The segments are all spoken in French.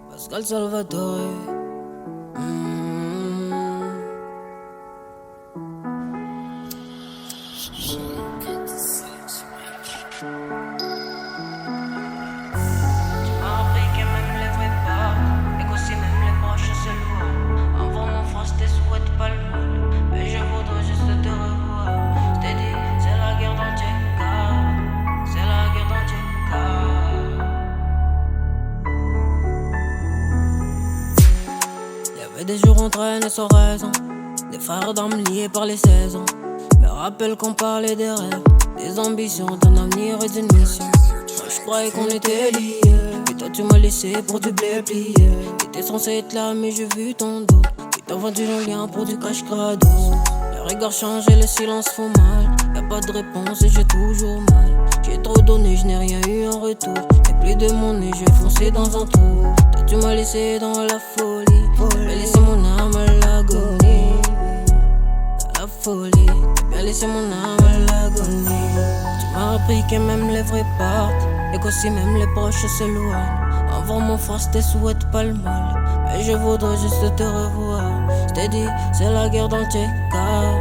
Pascal Salvatore. Des jours on traîne sans raison, des frères d'armes liés par les saisons. Me rappelle qu'on parlait des rêves, des ambitions, d'un avenir et d'une mission. Moi je croyais qu'on était liés, et toi tu m'as laissé pour du blé plié. T'étais censé être là mais j'ai vu ton dos, et t'as vendu nos liens pour du cash crado. Les regards changent et les silences font mal, y'a pas de réponse et j'ai toujours mal. J'ai trop donné, je n'ai rien eu en retour, et plus de mon nez, j'ai foncé dans un trou. Toi tu m'as laissé dans la folie, t'as laissé mon âme à l'agonie. À la folie, t'as bien laissé mon âme à l'agonie. Tu m'as appris que même les vrais partent, et qu'aussi même les proches s'éloignent. Envers mon force, tes souhaites pas le mal, mais je voudrais juste te revoir. Je t'ai dit, c'est la guerre dans tes cas,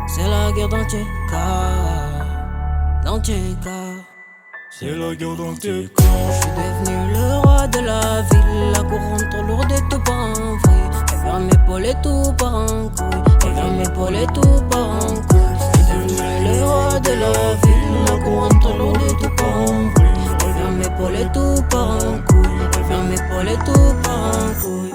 c'est la guerre dans tes cas, dans tes cas. C'est la guerre dans tes corps. Je suis devenu le roi de la ville, la couronne trop lourde et tout par un vrille. Elle vient m'épauler tout par un couille, elle vient m'épauler tout par un couille. Je suis devenu le roi de la ville, la couronne trop lourde et tout par un vrille. Elle vient m'épauler tout par un couille, elle vient m'épauler tout par un couille.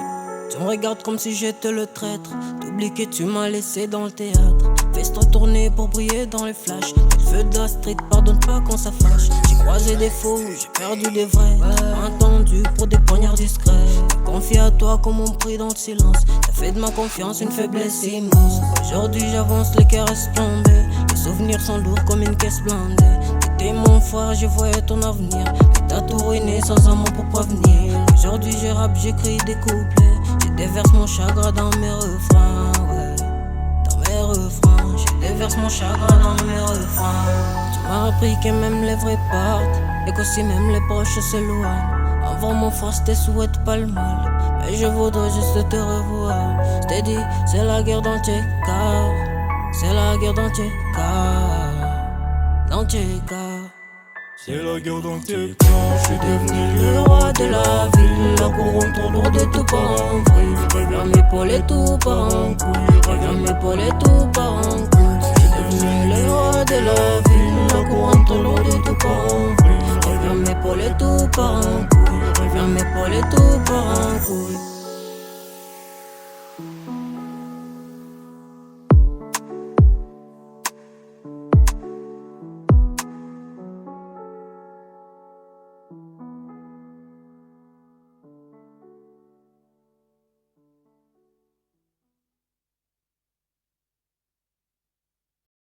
Tu me regardes comme si j'étais le traître, t'oublies que tu m'as laissé dans le théâtre. Fais-toi tourner pour briller dans les flashs, le feu de la street, pardonne pas quand ça fâche. J'ai croisé des faux, j'ai perdu des vrais, entendu pour des poignards discrets. Confié à toi comme on prie dans le silence, t'as fait de ma confiance une faiblesse immense. Aujourd'hui j'avance, les cœurs esplandés, les souvenirs sont lourds comme une caisse blindée. T'étais mon frère, je voyais ton avenir, mais t'as tout ruiné sans un mot pour prévenir. Aujourd'hui je rappe, j'écris des couplets, je déverse mon chagrin dans mes refrains, ouais. Dans mes refrains, je déverse mon chagrin dans mes refrains. Tu m'as appris que même les vrais partent, et qu'aussi même les proches s'éloignent. Envers mon force, tes souhaites pas le mal, mais je voudrais juste te revoir. Je t'ai dit, c'est la guerre dans tes cas, c'est la guerre dans tes cas, dans tes cas. C'est la guerre dans tes corps. Je suis devenu le roi de la ville, la couronne trop lourde et tout par un vrille. Elle vient m'épauler tout par un couille, elle vient m'épauler tout par un couille. Je suis devenu le roi de la ville, la couronne trop lourde et tout par un vrille. Elle vient m'épauler tout par un couille, elle vient m'épauler tout par un couille.